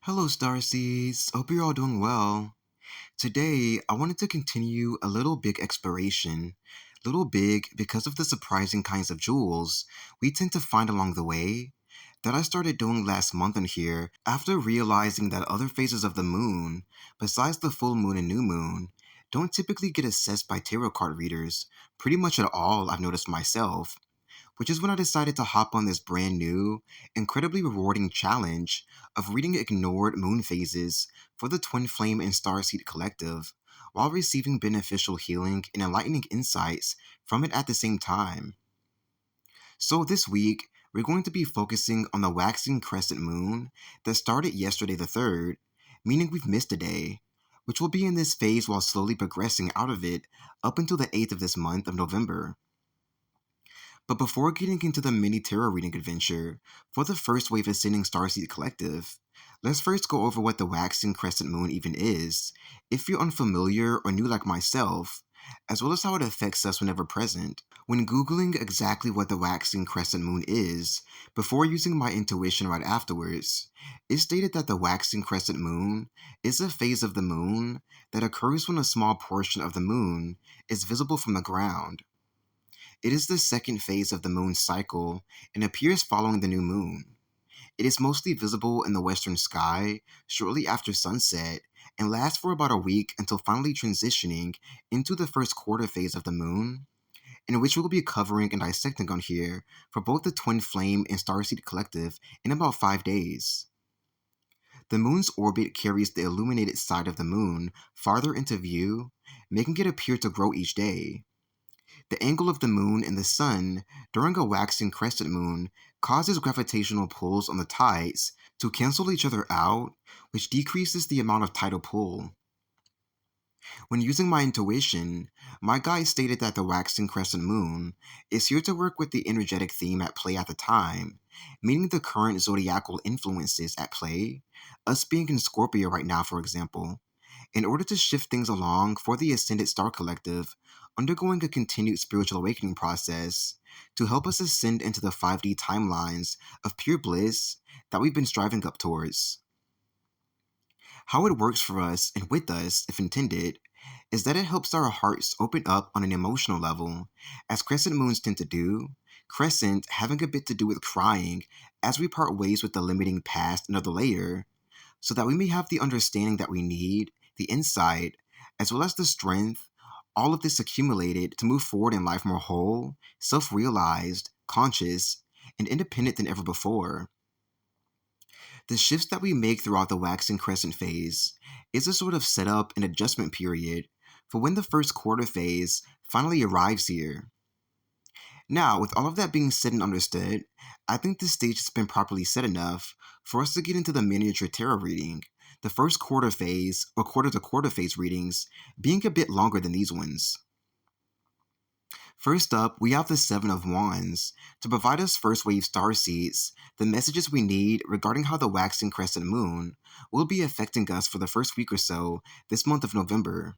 Hello, Starseeds. Hope you're all doing well. Today, I wanted to continue a little big exploration. Little big because of the surprising kinds of jewels we tend to find along the way that I started doing last month on here after realizing that other phases of the moon, besides the full moon and new moon, don't typically get assessed by tarot card readers pretty much at all, I've noticed myself, which is when I decided to hop on this brand new, incredibly rewarding challenge of reading ignored moon phases for the Twin Flame and Starseed Collective, while receiving beneficial healing and enlightening insights from it at the same time. So this week, we're going to be focusing on the Waxing Crescent Moon that started yesterday the 3rd, meaning we've missed a day, which will be in this phase while slowly progressing out of it up until the 8th of this month of November. But before getting into the mini tarot reading adventure for the first wave Ascending Starseed Collective, let's first go over what the Waxing Crescent Moon even is, if you're unfamiliar or new like myself, as well as how it affects us whenever present. When Googling exactly what the Waxing Crescent Moon is, before using my intuition right afterwards, it stated that the Waxing Crescent Moon is a phase of the moon that occurs when a small portion of the moon is visible from the ground. It is the second phase of the moon's cycle and appears following the new moon. It is mostly visible in the western sky shortly after sunset and lasts for about a week until finally transitioning into the first quarter phase of the moon, in which we'll be covering and dissecting on here for both the Twin Flame and Starseed Collective in about 5 days. The moon's orbit carries the illuminated side of the moon farther into view, making it appear to grow each day. The angle of the moon and the sun during a waxing crescent moon causes gravitational pulls on the tides to cancel each other out, which decreases the amount of tidal pull. When using my intuition, my guide stated that the waxing crescent moon is here to work with the energetic theme at play at the time, meaning the current zodiacal influences at play, us being in Scorpio right now, for example, in order to shift things along for the Ascended Star Collective, undergoing a continued spiritual awakening process to help us ascend into the 5D timelines of pure bliss that we've been striving up towards. How it works for us and with us, if intended, is that it helps our hearts open up on an emotional level, as crescent moons tend to do, crescent having a bit to do with crying as we part ways with the limiting past another layer, so that we may have the understanding that we need, the insight, as well as the strength, all of this accumulated to move forward in life more whole, self-realized, conscious, and independent than ever before. The shifts that we make throughout the waxing crescent phase is a sort of setup and adjustment period for when the first quarter phase finally arrives here. Now, with all of that being said and understood, I think the stage has been properly set enough for us to get into the miniature tarot reading, the first quarter phase or quarter to quarter phase readings being a bit longer than these ones. First up, we have the Seven of Wands to provide us first wave starseeds the messages we need regarding how the waxing crescent moon will be affecting us for the first week or so this month of November.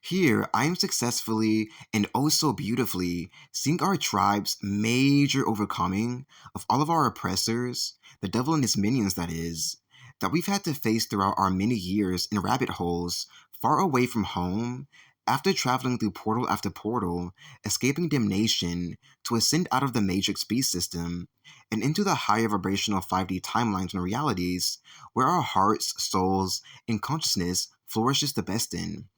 Here, I am successfully and oh so beautifully seeing our tribe's major overcoming of all of our oppressors, the devil and his minions that is, that we've had to face throughout our many years in rabbit holes far away from home, after traveling through portal after portal, escaping damnation to ascend out of the Matrix beast system and into the higher vibrational 5D timelines and realities where our hearts, souls, and consciousness flourishes the best in.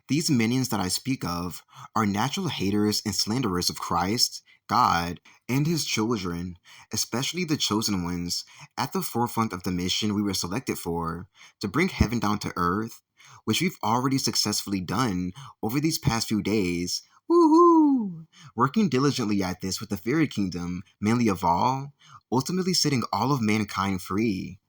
These minions that I speak of are natural haters and slanderers of Christ, God, and his children, especially the chosen ones, at the forefront of the mission we were selected for, to bring heaven down to earth, which we've already successfully done over these past few days. Woohoo! Working diligently at this with the fairy kingdom, mainly of all, ultimately setting all of mankind free.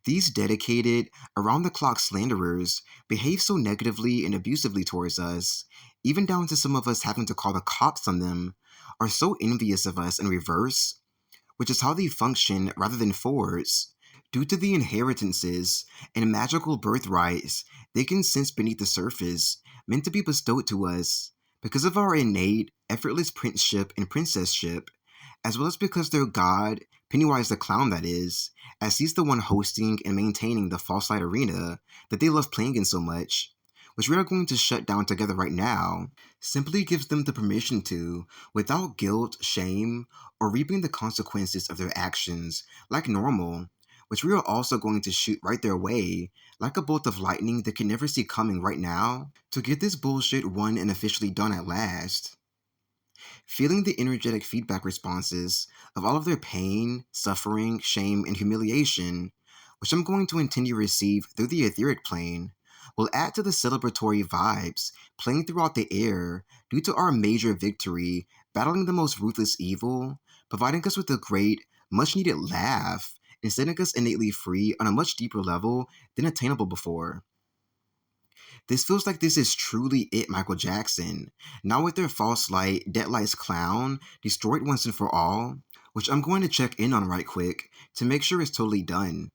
These dedicated, around-the-clock slanderers behave so negatively and abusively towards us, even down to some of us having to call the cops on them, are so envious of us in reverse, which is how they function rather than forwards, due to the inheritances and magical birthrights they can sense beneath the surface, meant to be bestowed to us, because of our innate, effortless princeship and princesship, as well as because their god, Pennywise the Clown, that is, as he's the one hosting and maintaining the False Light Arena that they love playing in so much, which we are going to shut down together right now, simply gives them the permission to, without guilt, shame, or reaping the consequences of their actions like normal, which we are also going to shoot right their way, like a bolt of lightning they can never see coming right now, to get this bullshit won and officially done at last. Feeling the energetic feedback responses of all of their pain, suffering, shame, and humiliation, which I'm going to intend you receive through the etheric plane, will add to the celebratory vibes playing throughout the air due to our major victory battling the most ruthless evil, providing us with a great, much needed laugh, and setting us innately free on a much deeper level than attainable before. This feels like this is truly it, Michael Jackson. Not with their false light, Dead Light's clown, destroyed once and for all, which I'm going to check in on right quick to make sure it's totally done.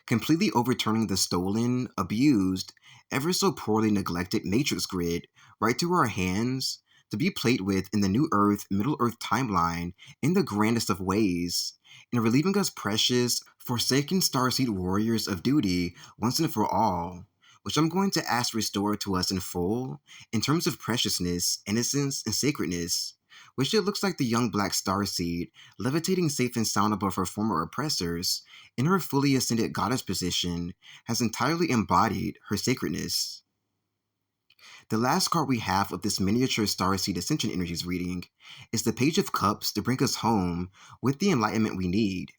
Completely overturning the stolen, abused, ever so poorly neglected Matrix grid right to our hands to be played with in the New Earth, Middle Earth timeline in the grandest of ways, and relieving us precious, forsaken Starseed warriors of duty once and for all, which I'm going to ask restored to us in full in terms of preciousness, innocence, and sacredness, which it looks like the young black starseed, levitating safe and sound above her former oppressors, in her fully ascended goddess position, has entirely embodied her sacredness. The last card we have of this miniature Starseed Ascension Energies reading is the Page of Cups to bring us home with the enlightenment we need.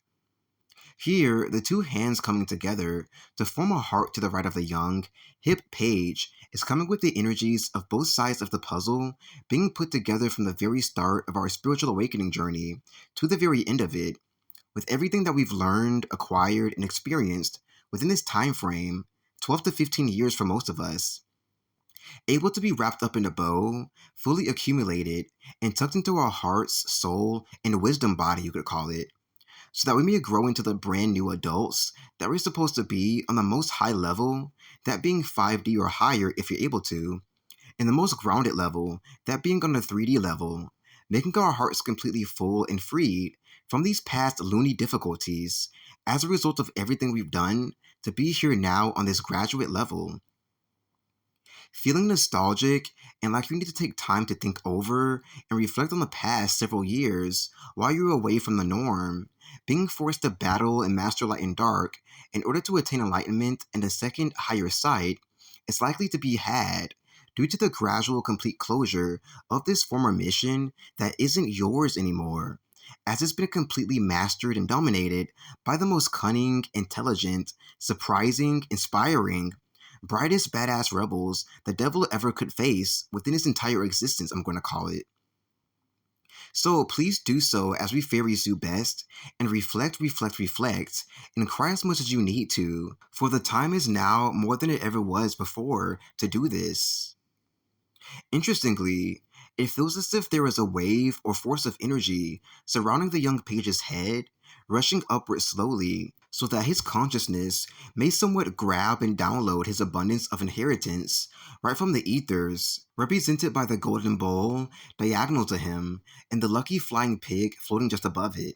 Here, the two hands coming together to form a heart to the right of the young, hip page is coming with the energies of both sides of the puzzle being put together from the very start of our spiritual awakening journey to the very end of it, with everything that we've learned, acquired, and experienced within this time frame, 12 to 15 years for most of us, able to be wrapped up in a bow, fully accumulated, and tucked into our heart's, soul, and wisdom body, you could call it, so that we may grow into the brand new adults that we're supposed to be on the most high level, that being 5D or higher if you're able to, and the most grounded level, that being on the 3D level, making our hearts completely full and freed from these past loony difficulties as a result of everything we've done to be here now on this graduate level. Feeling nostalgic and like you need to take time to think over and reflect on the past several years while you're away from the norm, being forced to battle and master light and dark in order to attain enlightenment and a second higher sight is likely to be had due to the gradual complete closure of this former mission that isn't yours anymore, as it's been completely mastered and dominated by the most cunning, intelligent, surprising, inspiring, brightest badass rebels the devil ever could face within his entire existence, I'm going to call it. So please do so as we fairies do best, and reflect, reflect, reflect, and cry as much as you need to, for the time is now more than it ever was before to do this. Interestingly, it feels as if there is a wave or force of energy surrounding the young page's head, rushing upward slowly, so that his consciousness may somewhat grab and download his abundance of inheritance right from the ethers, represented by the golden bowl diagonal to him and the lucky flying pig floating just above it.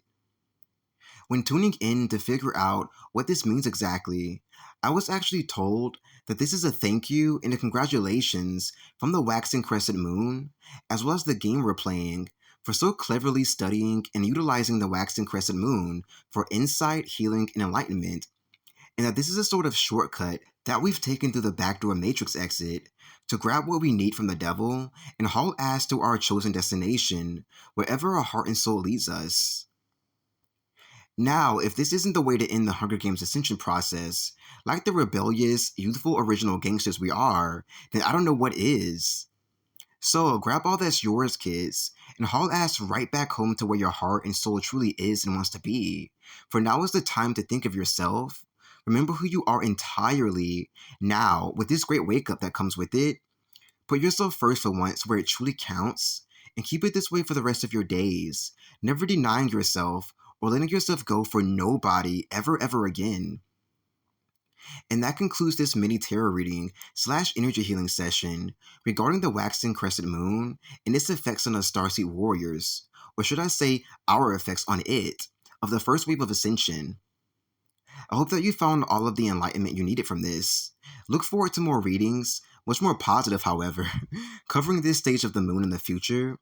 When tuning in to figure out what this means exactly, I was actually told that this is a thank you and a congratulations from the Waxing Crescent Moon, as well as the game we're playing, for so cleverly studying and utilizing the Waxing Crescent Moon for insight, healing, and enlightenment, and that this is a sort of shortcut that we've taken through the backdoor matrix exit to grab what we need from the devil and haul ass to our chosen destination, wherever our heart and soul leads us. Now, if this isn't the way to end the Hunger Games ascension process, like the rebellious, youthful original gangsters we are, then I don't know what is. So grab all that's yours, kids, and haul ass right back home to where your heart and soul truly is and wants to be. For now is the time to think of yourself. Remember who you are entirely now with this great wake up that comes with it. Put yourself first for once where it truly counts, and keep it this way for the rest of your days, never denying yourself or letting yourself go for nobody ever again. And that concludes this mini tarot reading / energy healing session regarding the waxing crescent moon and its effects on the Starseed warriors, or should I say our effects on it, of the first wave of Ascension. I hope that you found all of the enlightenment you needed from this. Look forward to more readings, much more positive, however, covering this stage of the moon in the future.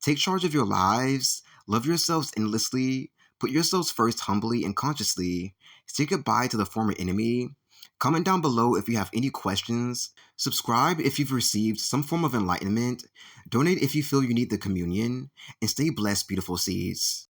Take charge of your lives, love yourselves endlessly, put yourselves first humbly and consciously, say goodbye to the former enemy. Comment down below if you have any questions, subscribe if you've received some form of enlightenment, donate if you feel you need the communion, and stay blessed, beautiful seeds.